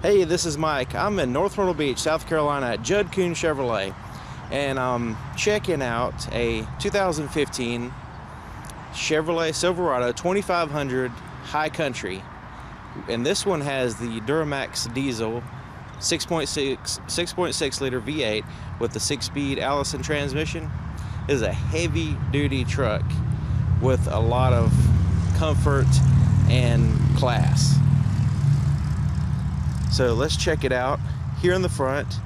Hey, this is Mike. I'm in North Myrtle Beach, South Carolina at Judd Kuhn Chevrolet, and I'm checking out a 2015 Chevrolet Silverado 2500 High Country, and this one has the Duramax diesel 6.6 liter V8 with the 6-speed Allison transmission. It is a heavy duty truck with a lot of comfort and class. So let's check it out. Here in the front,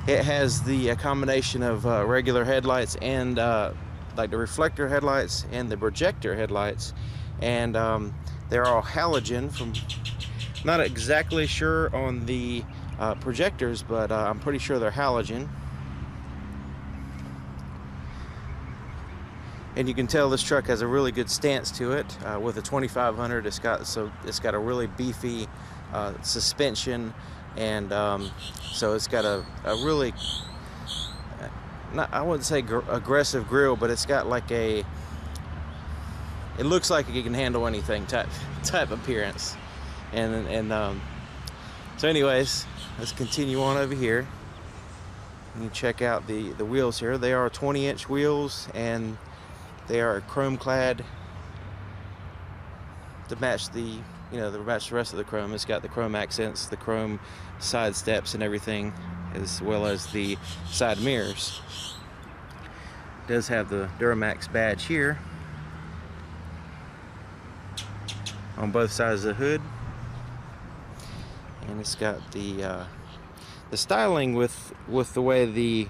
it has the combination of regular headlights and like the reflector headlights and the projector headlights, and they're all halogen. From not exactly sure on the projectors, but I'm pretty sure they're halogen. And you can tell this truck has a really good stance to it. With a 2500, it's got a really beefy suspension, and so it's got a really, I wouldn't say aggressive grill, but it's got like it looks like it can handle anything type appearance. And so anyways, let's continue on over here. You check out the wheels here. They are 20-inch wheels, and they are chrome clad to match the rest of the chrome. It's got the chrome accents, the chrome side steps and everything, as well as the side mirrors. It does have the Duramax badge here on both sides of the hood, and it's got the styling with the way the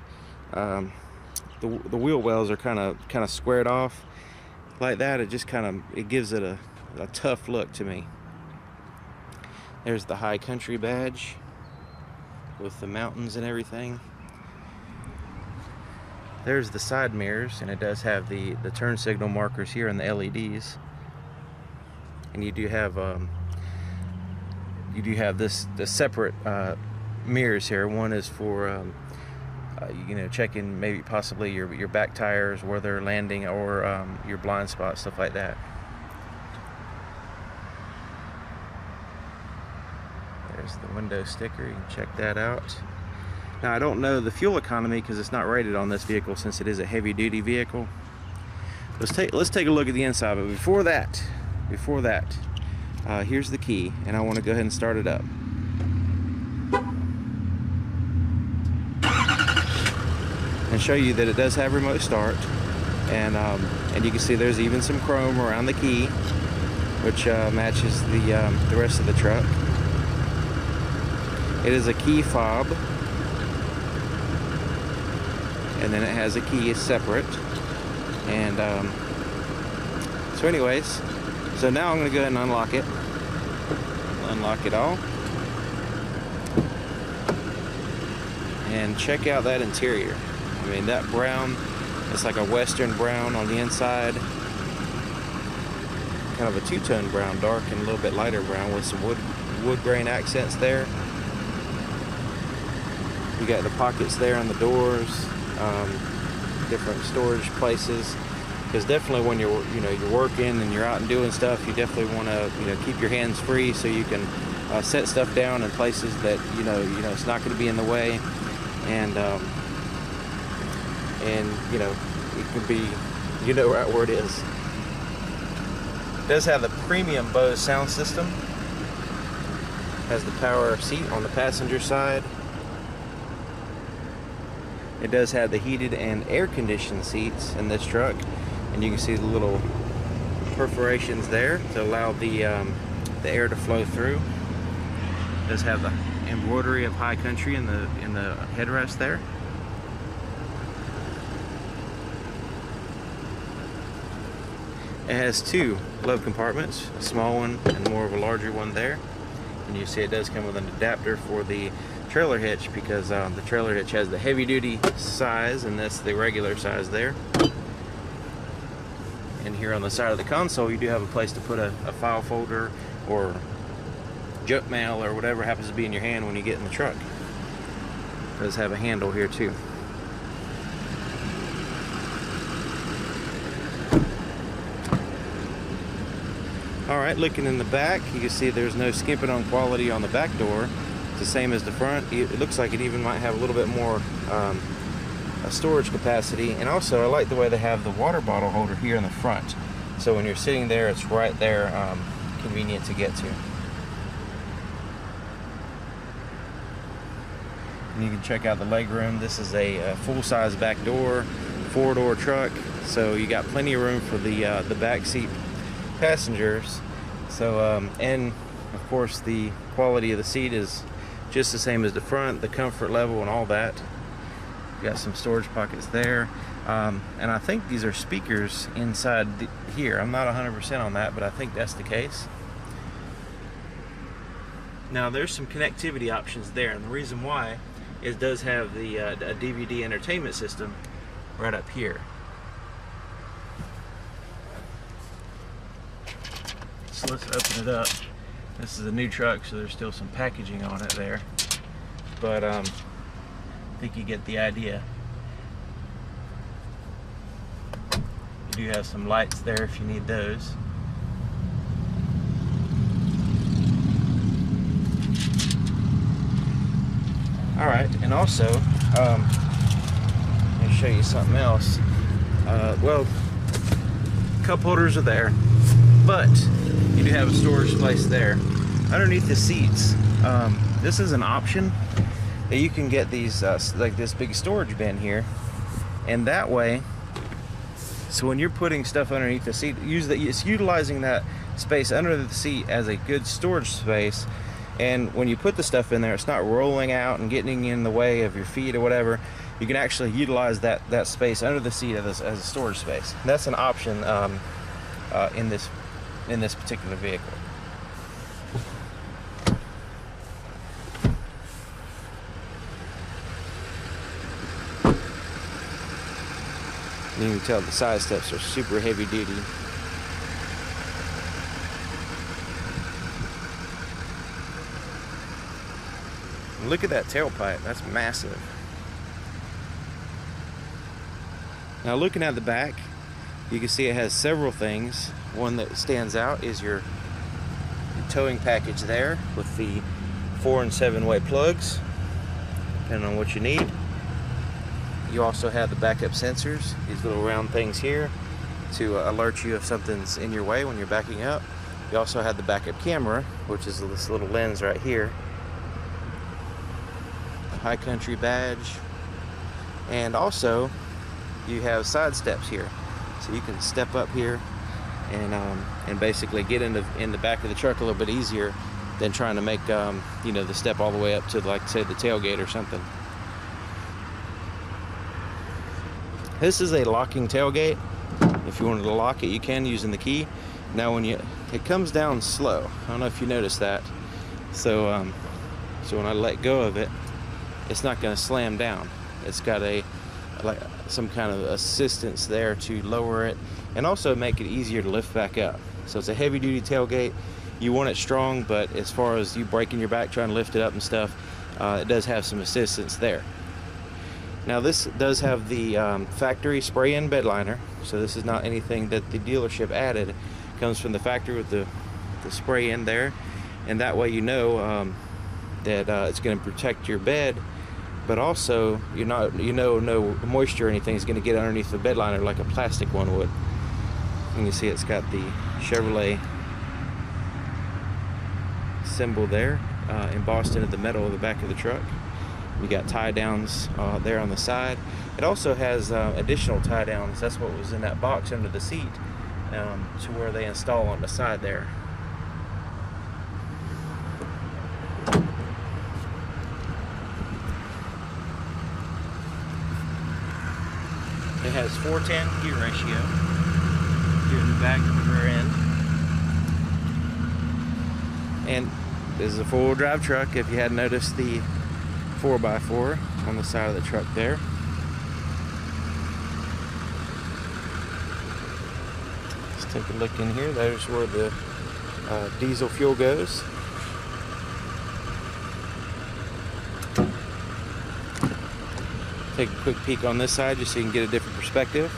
wheel wells are kind of squared off like that. It just it gives it a tough look to me. There's the High Country badge with the mountains and everything. There's the side mirrors, and it does have the turn signal markers here and the LEDs. And you do have the separate mirrors here. One is for checking maybe possibly your back tires, where they're landing, or your blind spot, stuff like that. There's the window sticker. You can check that out. Now, I don't know the fuel economy because it's not rated on this vehicle, since it is a heavy duty vehicle. Let's take a look at the inside. But before that, here's the key, and I want to go ahead and start it up. And show you that it does have remote start, and you can see there's even some chrome around the key, which matches the rest of the truck. It is a key fob, and then it has a key separate. And so anyways, so now I'm going to go ahead and unlock it. Unlock it all, and check out that interior. I mean, that brown, it's like a western brown on the inside, kind of a two-tone brown, dark and a little bit lighter brown with some wood grain accents there. You got the pockets there on the doors, different storage places, because definitely when you're working and you're out and doing stuff, you definitely want to keep your hands free, so you can set stuff down in places that it's not going to be in the way, and it can be right where it is. It does have the premium Bose sound system. Has the power seat on the passenger side. It does have the heated and air-conditioned seats in this truck, and you can see the little perforations there to allow the air to flow through. It does have the embroidery of High Country in the headrest there. It has two glove compartments, a small one and more of a larger one there. And you see it does come with an adapter for the trailer hitch, because the trailer hitch has the heavy duty size and that's the regular size there. And here on the side of the console, you do have a place to put a file folder or junk mail or whatever happens to be in your hand when you get in the truck. It does have a handle here too. Alright, looking in the back, you can see there's no skimping on quality on the back door. the same as the front. It looks like it even might have a little bit more a storage capacity. And also I like the way they have the water bottle holder here in the front, so when you're sitting there, it's right there, convenient to get to. And you can check out the legroom. This is a full-size back door, 4-door truck, so you got plenty of room for the back seat passengers. So and of course the quality of the seat is just the same as the front, the comfort level and all that. You got some storage pockets there, and I think these are speakers inside here. I'm not 100% on that, but I think that's the case. Now there's some connectivity options there, and the reason why is it does have the a DVD entertainment system right up here. So let's open it up. This is a new truck, so there's still some packaging on it there, but I think you get the idea. You do have some lights there if you need those. Alright, and also, let me show you something else. Well, cup holders are there, but you do have a storage place there. Underneath the seats, this is an option that you can get these, like this big storage bin here, and that way, so when you're putting stuff underneath the seat, it's utilizing that space under the seat as a good storage space. And when you put the stuff in there, it's not rolling out and getting in the way of your feet or whatever. You can actually utilize that space under the seat as a storage space. And that's an option in this particular vehicle. You can tell the side steps are super heavy duty. Look at that tailpipe, that's massive. Now looking at the back, you can see it has several things. One that stands out is your towing package there with the 4- and 7-way plugs, depending on what you need. You also have the backup sensors, these little round things here to alert you if something's in your way when you're backing up. You also have the backup camera, which is this little lens right here. High Country badge, and also you have side steps here, so you can step up here and basically get in the back of the truck a little bit easier than trying to make you know, the step all the way up to, like, say, the tailgate or something. This is a locking tailgate. If you wanted to lock it, you can using the key. Now it comes down slow. I don't know if you noticed that. So so when I let go of it, it's not going to slam down. It's got some kind of assistance there to lower it and also make it easier to lift back up. So it's a heavy duty tailgate. You want it strong, but as far as you breaking your back trying to lift it up and stuff, it does have some assistance there. Now this does have the factory spray-in bed liner, so this is not anything that the dealership added. It comes from the factory with the spray in there, and that way you know that it's going to protect your bed, but also no moisture or anything is going to get underneath the bed liner like a plastic one would. And you see it's got the Chevrolet symbol there embossed into the metal of the back of the truck. We got tie downs there on the side. It also has additional tie downs. That's what was in that box under the seat, to where they install on the side there. It has 410 gear ratio here in the back of the rear end. And this is a four-wheel drive truck, if you hadn't noticed the 4x4 on the side of the truck there. Let's take a look in here. There's where the diesel fuel goes. Take a quick peek on this side just so you can get a different perspective.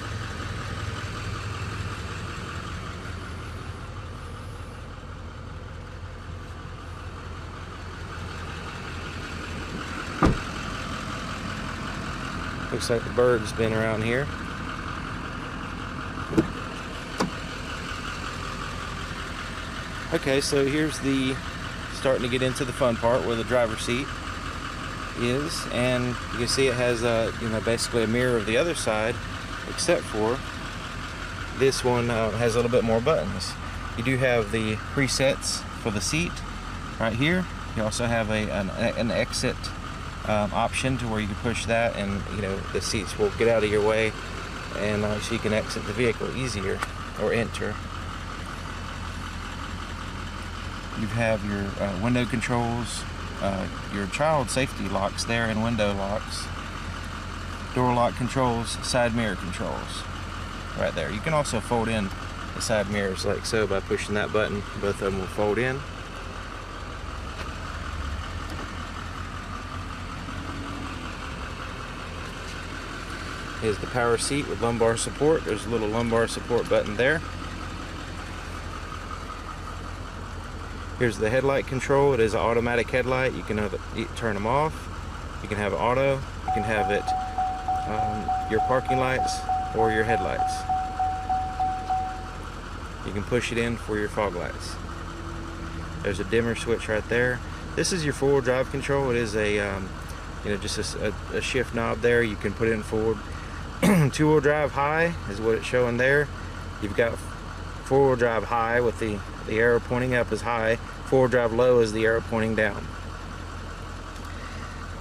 looks like the bird's been around here. Okay, so here's the starting to get into the fun part where the driver's seat is, and you can see it has basically a mirror of the other side, except for this one has a little bit more buttons. You do have the presets for the seat right here. You also have an exit option to where you can push that, and the seats will get out of your way, and so you can exit the vehicle easier or enter. You have your window controls, your child safety locks there, and window locks, door lock controls, side mirror controls right there. You can also fold in the side mirrors like so by pushing that button. Both of them will fold in. Here's the power seat with lumbar support. There's a little lumbar support button there. Here's the headlight control. It is an automatic headlight. You can turn them off. You can have auto. You can have it your parking lights or your headlights. You can push it in for your fog lights. There's a dimmer switch right there. This is your four-wheel drive control. It is a just a shift knob there. You can put it in forward. Two-wheel drive high is what it's showing there. You've got four-wheel drive high with the arrow pointing up is high. Four-wheel drive low is the arrow pointing down.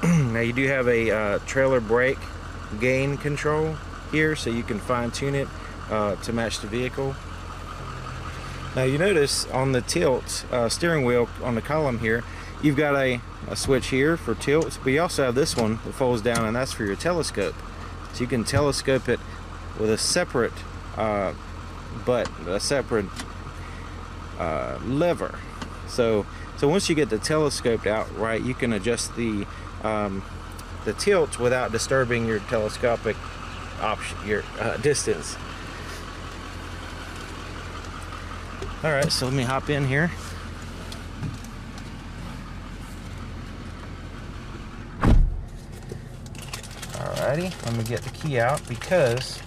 Now you do have a trailer brake gain control here, so you can fine-tune it to match the vehicle. Now you notice on the tilt steering wheel on the column here, you've got a switch here for tilt, but you also have this one that folds down, and that's for your telescope. So you can telescope it with a separate lever. So once you get the telescoped out right, you can adjust the tilt without disturbing your telescopic option, your distance. All right, so let me hop in here. Alrighty, let me get the key out, because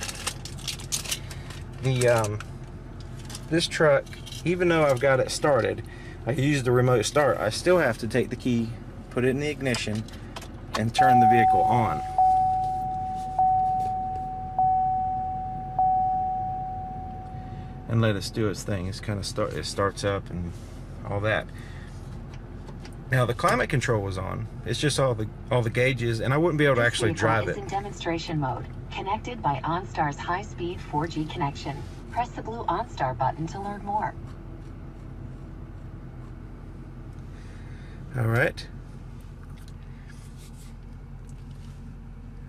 the this truck, even though I've got it started, I used the remote start, I still have to take the key, put it in the ignition, and turn the vehicle on. And let it do its thing. It's kind of it starts up and all that. Now the climate control was on. It's just all the gauges, and I wouldn't be able to actually drive it. In demonstration mode, connected by OnStar's high-speed 4G connection. Press the blue OnStar button to learn more. All right.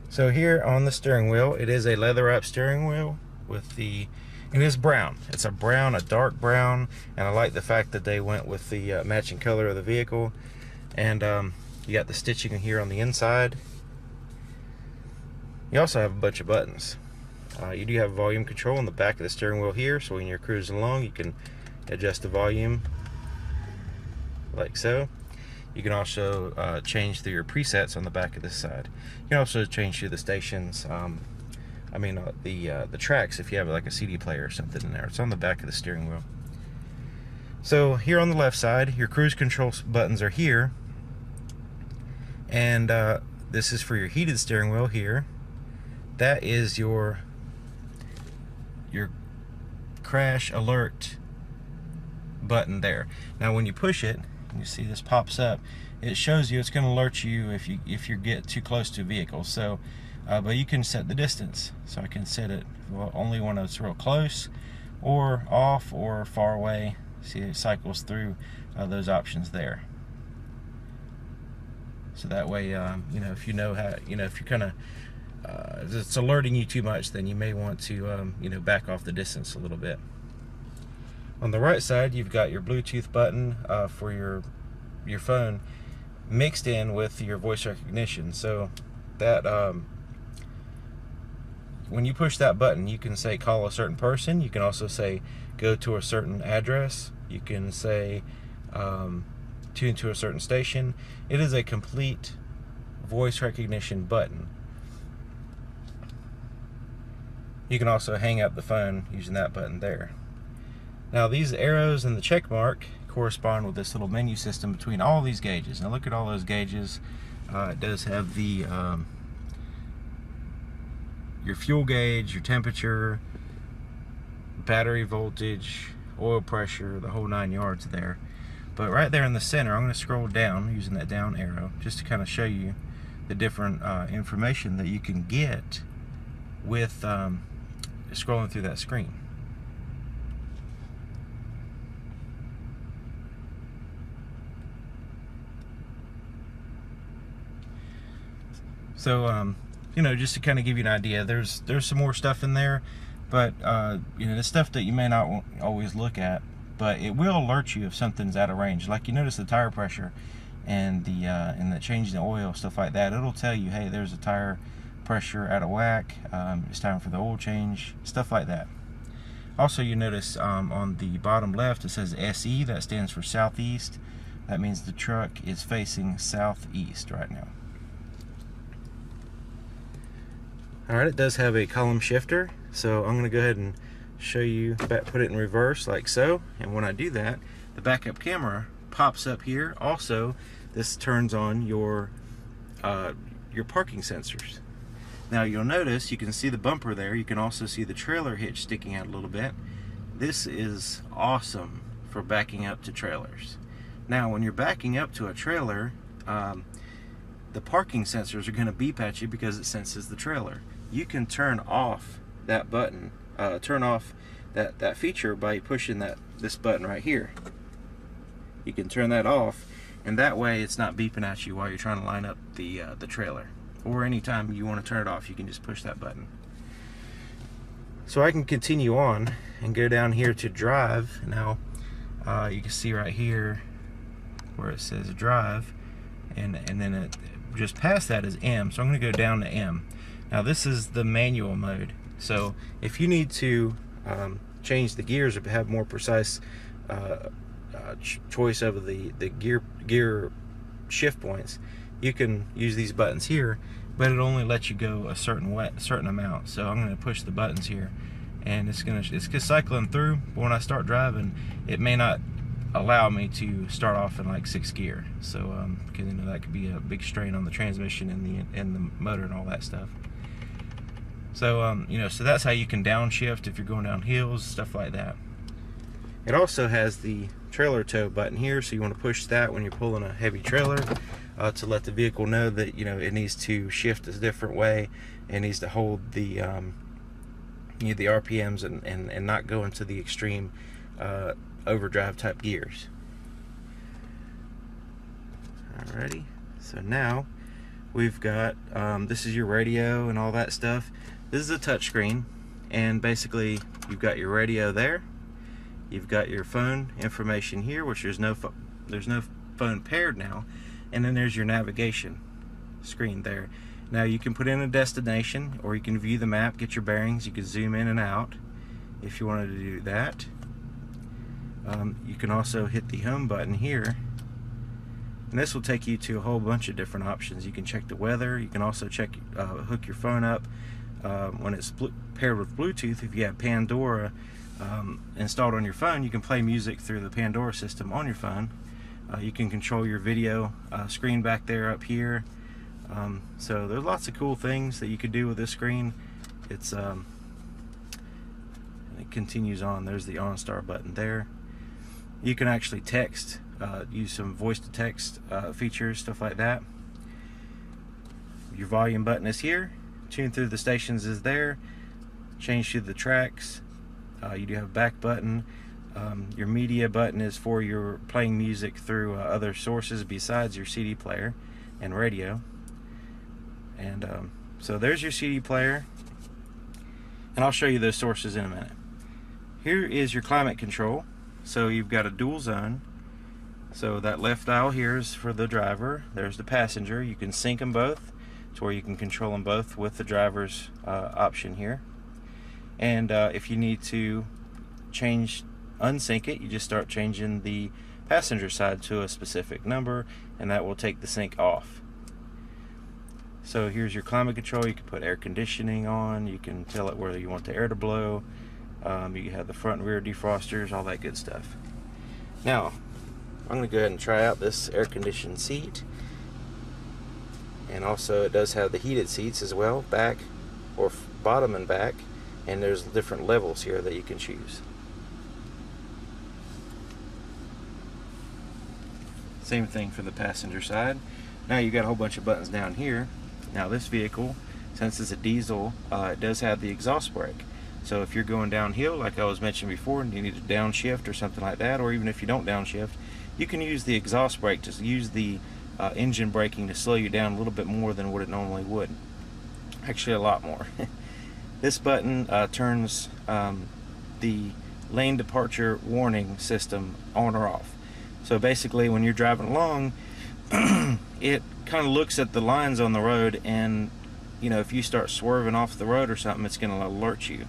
So here on the steering wheel, it is a leather-wrapped steering wheel with it is brown. It's a dark brown, and I like the fact that they went with the matching color of the vehicle. And you got the stitching here on the inside. You also have a bunch of buttons. You do have volume control on the back of the steering wheel here, so when you're cruising along, you can adjust the volume like so. You can also change through your presets on the back of this side. You can also change through the stations. The tracks, if you have like a CD player or something in there. It's on the back of the steering wheel. So here on the left side, your cruise control buttons are here, and this is for your heated steering wheel here. That is your crash alert button there. Now when you push it, you see this pops up, it shows you, it's going to alert you if you get too close to a vehicle. So but you can set the distance, so I can set it only when it's real close, or off, or far away. See, it cycles through those options there. So that way, if you know how, if you're kind of it's alerting you too much, then you may want to back off the distance a little bit. On the right side, you've got your Bluetooth button for your phone mixed in with your voice recognition. So that when you push that button, you can say call a certain person. You can also say go to a certain address. You can say tune to a certain station. It is a complete voice recognition button. You can also hang up the phone using that button there. Now these arrows and the check mark correspond with this little menu system between all these gauges. Now look at all those gauges. It does have the your fuel gauge, your temperature, battery voltage, oil pressure, the whole 9 yards there. But right there in the center, I'm going to scroll down using that down arrow just to kind of show you the different information that you can get with scrolling through that screen. So you know, just to kind of give you an idea, there's some more stuff in there, but you know, the stuff that you may not always look at, but it will alert you if something's out of range. Like you notice the tire pressure and the changing the oil, stuff like that. It'll tell you, hey, there's a tire pressure out of whack, it's time for the oil change, stuff like that. Also, you notice on the bottom left it says SE, that stands for southeast. That means the truck is facing southeast right now. Alright, it does have a column shifter, so I'm going to go ahead and show you, put it in reverse like so, and when I do that, the backup camera pops up here. Also, this turns on your parking sensors. Now you'll notice, you can see the bumper there, you can also see the trailer hitch sticking out a little bit. This is awesome for backing up to trailers. Now when you're backing up to a trailer, the parking sensors are going to beep at you because it senses the trailer. You can turn off that button, turn off that feature by pushing this button right here. You can turn that off, and that way it's not beeping at you while you're trying to line up the trailer. Or anytime you want to turn it off, you can just push that button. So I can continue on and go down here to drive. Now you can see right here where it says drive, and then it just past that is M. So I'm going to go down to M. Now this is the manual mode. So if you need to change the gears or have more precise choice of the gear shift points, you can use these buttons here, but it only lets you go a certain amount. So I'm going to push the buttons here, and it's just cycling through. But when I start driving, it may not allow me to start off in like 6th gear. So because you know that could be a big strain on the transmission and the motor and all that stuff. So you know, so that's how you can downshift if you're going down hills, stuff like that. It also has the trailer tow button here, so you want to push that when you're pulling a heavy trailer to let the vehicle know that, you know, it needs to shift a different way. It needs to hold the you know, the RPMs and not go into the extreme overdrive type gears. Alrighty, so now we've got this is your radio and all that stuff. This is a touchscreen, and basically you've got your radio there. You've got your phone information here, which there's no phone paired now, and then there's your navigation screen there. Now you can put in a destination, or you can view the map, get your bearings. You can zoom in and out if you wanted to do that. You can also hit the home button here, and this will take you to a whole bunch of different options. You can check the weather. You can also check hook your phone up when it's paired with Bluetooth. If you have Pandora installed on your phone, you can play music through the Pandora system on your phone. You can control your video screen back there up here. So there's lots of cool things that you could do with this screen. It continues on. There's the OnStar button there. You can actually text, use some voice to text features, stuff like that. Your volume button is here. Tune through the stations is there. Change to the tracks. You do have a back button. Your media button is for your playing music through other sources besides your CD player and radio. And so there's your CD player, and I'll show you those sources in a minute. Here is your climate control. So you've got a dual zone. So that left dial here is for the driver. There's the passenger. You can sync them both to where you can control them both with the driver's option here. And if you need to unsync it, you just start changing the passenger side to a specific number, and that will take the sync off. So here's your climate control. You can put air conditioning on. You can tell it whether you want the air to blow. You have the front and rear defrosters, all that good stuff. Now, I'm going to go ahead and try out this air conditioned seat. And also it does have the heated seats as well, back or bottom and back. And there's different levels here that you can choose. Same thing for the passenger side. Now you got a whole bunch of buttons down here. Now this vehicle, since it's a diesel, it does have the exhaust brake. So if you're going downhill, like I was mentioning before, and you need to downshift or something like that, or even if you don't downshift, you can use the exhaust brake to use the engine braking to slow you down a little bit more than what it normally would. Actually, a lot more. This button turns the lane departure warning system on or off. So basically, when you're driving along, it kind of looks at the lines on the road, and you know, if you start swerving off the road or something, it's going to alert you.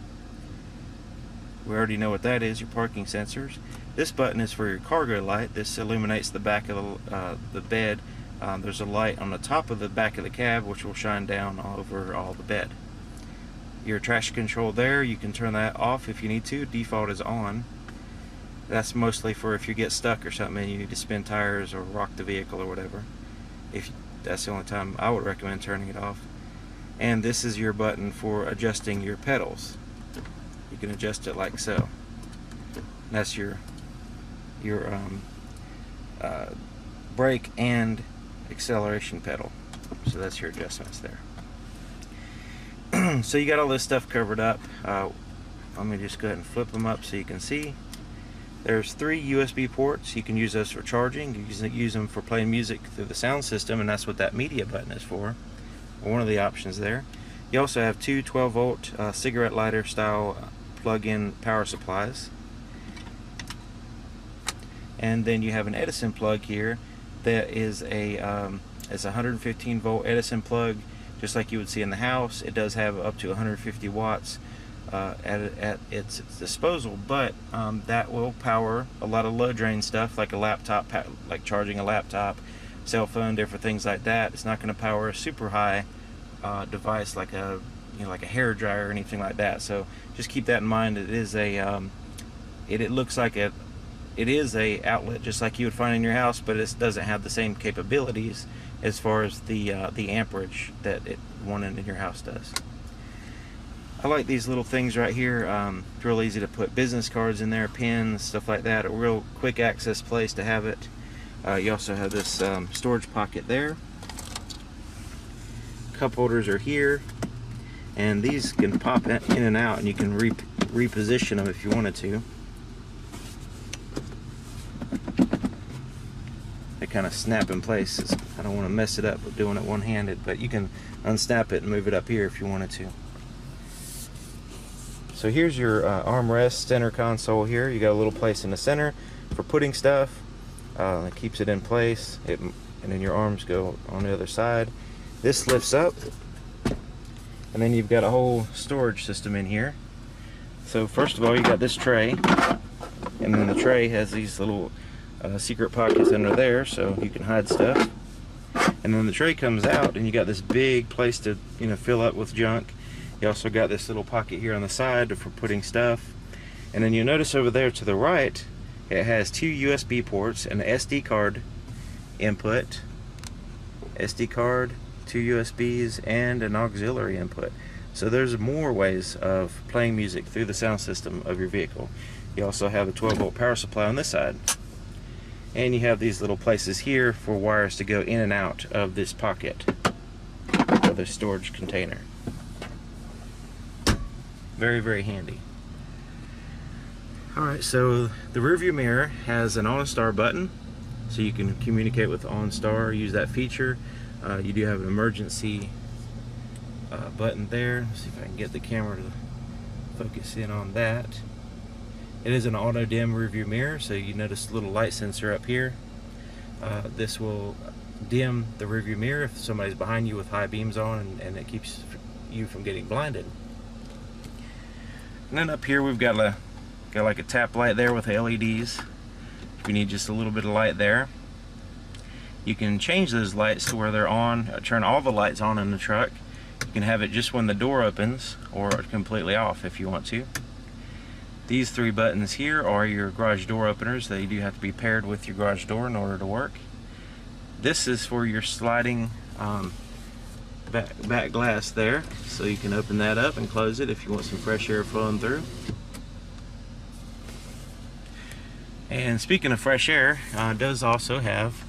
We already know what that is, your parking sensors. This button is for your cargo light. This illuminates the back of the bed. There's a light on the top of the back of the cab which will shine down over all the bed. Your traction control there, you can turn that off if you need to. Default is on. That's mostly for if you get stuck or something and you need to spin tires or rock the vehicle or whatever. That's the only time I would recommend turning it off. And this is your button for adjusting your pedals. You can adjust it like so. That's your brake and acceleration pedal. So that's your adjustments there. So you got all this stuff covered up. Let me just go ahead and flip them up so you can see. There's 3 USB ports. You can use those for charging. You can use them for playing music through the sound system, and that's what that media button is for. One of the options there. You also have 2 12-volt cigarette lighter style plug-in power supplies. And then you have an Edison plug here that is it's a 115-volt Edison plug, just like you would see in the house. It does have up to 150 watts at its disposal, but that will power a lot of low drain stuff like a laptop, like charging a laptop, cell phone, different things like that. It's not going to power a super high device like a hair dryer or anything like that. So just keep that in mind. It is a it looks like it is a outlet just like you would find in your house, but it doesn't have the same capabilities as far as the amperage that one in your house does. I like these little things right here. It's real easy to put business cards in there, pens, stuff like that. A real quick access place to have it. You also have this storage pocket there. Cup holders are here, and these can pop in and out, and you can reposition them if you wanted to. They kind of snap in place. I don't want to mess it up with doing it one-handed, but you can unsnap it and move it up here if you wanted to. So here's your armrest center console here. You got a little place in the center for putting stuff. It keeps it in place, and then your arms go on the other side. This lifts up, and then you've got a whole storage system in here. So first of all, you got this tray, and then the tray has these little secret pockets under there, so you can hide stuff. And then the tray comes out, and you got this big place to fill up with junk. You also got this little pocket here on the side for putting stuff. And then you notice over there to the right, it has 2 USB ports, an SD card input, SD card, 2 USBs, and an auxiliary input. So there's more ways of playing music through the sound system of your vehicle. You also have a 12-volt power supply on this side. And you have these little places here for wires to go in and out of this pocket, or the storage container. Very, very handy. Alright, so the rearview mirror has an OnStar button, so you can communicate with OnStar, use that feature. You do have an emergency button there. Let's see if I can get the camera to focus in on that. It is an auto dim rearview mirror, so you notice a little light sensor up here. This will dim the rearview mirror if somebody's behind you with high beams on, and it keeps you from getting blinded. And then up here we've got like a tap light there with LEDs if you need just a little bit of light there. You can change those lights to where they're on, turn all the lights on in the truck. You can have it just when the door opens, or completely off if you want to. These three buttons here are your garage door openers. They do have to be paired with your garage door in order to work. This is for your sliding back glass there, so you can open that up and close it if you want some fresh air flowing through. And speaking of fresh air, it does also have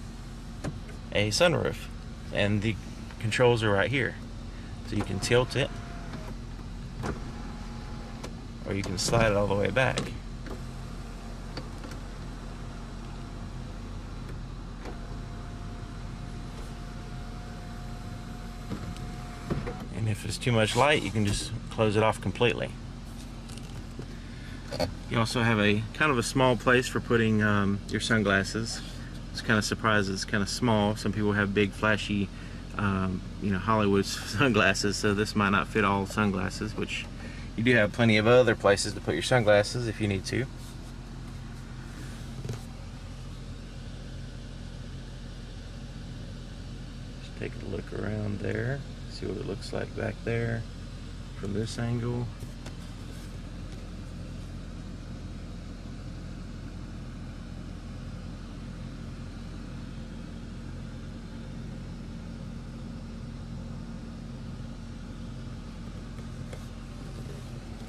a sunroof, and the controls are right here. So you can tilt it, or you can slide it all the way back. And if it's too much light, you can just close it off completely. You also have a kind of a small place for putting your sunglasses. It's kind of surprised it's kind of small. Some people have big flashy you know, Hollywood sunglasses, so this might not fit all sunglasses, which you do have plenty of other places to put your sunglasses if you need to. Just take a look around there, see what it looks like back there from this angle.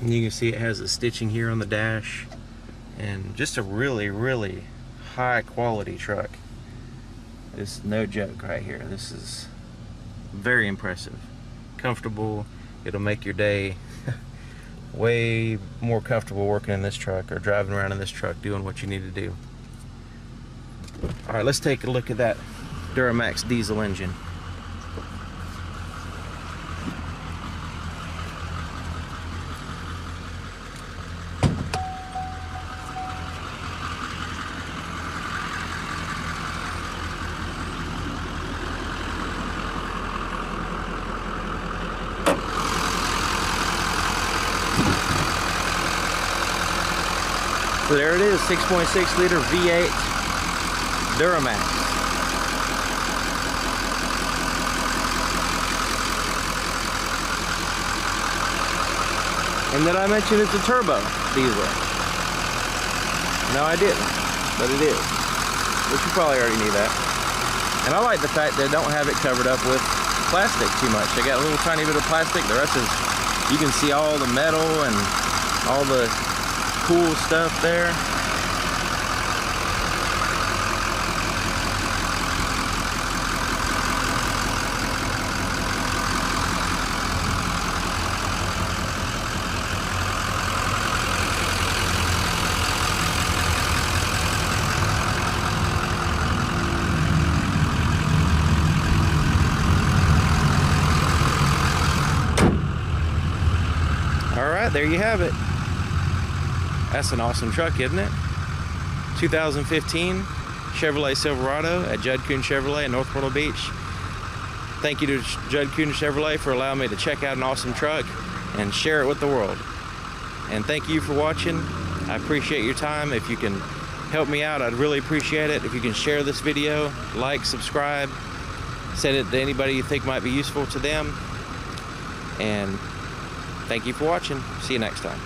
And you can see it has the stitching here on the dash, and just a really high quality truck. It's no joke right here. This is very impressive. Comfortable. It'll make your day way more comfortable working in this truck or driving around in this truck doing what you need to do. Alright, let's take a look at that Duramax diesel engine. So there it is, 6.6 liter V8 Duramax. And did I mention it's a turbo diesel? No, I didn't, but it is. But you probably already knew that. And I like the fact that they don't have it covered up with plastic too much. They got a little tiny bit of plastic. The rest is, you can see all the metal and all the cool stuff there. All right, there you have it. That's an awesome truck, isn't it? 2015 Chevrolet Silverado at Judd Kuhn Chevrolet in North Myrtle Beach. Thank you to Judd Kuhn Chevrolet for allowing me to check out an awesome truck and share it with the world. And thank you for watching. I appreciate your time. If you can help me out, I'd really appreciate it. If you can share this video, like, subscribe, send it to anybody you think might be useful to them. And thank you for watching. See you next time.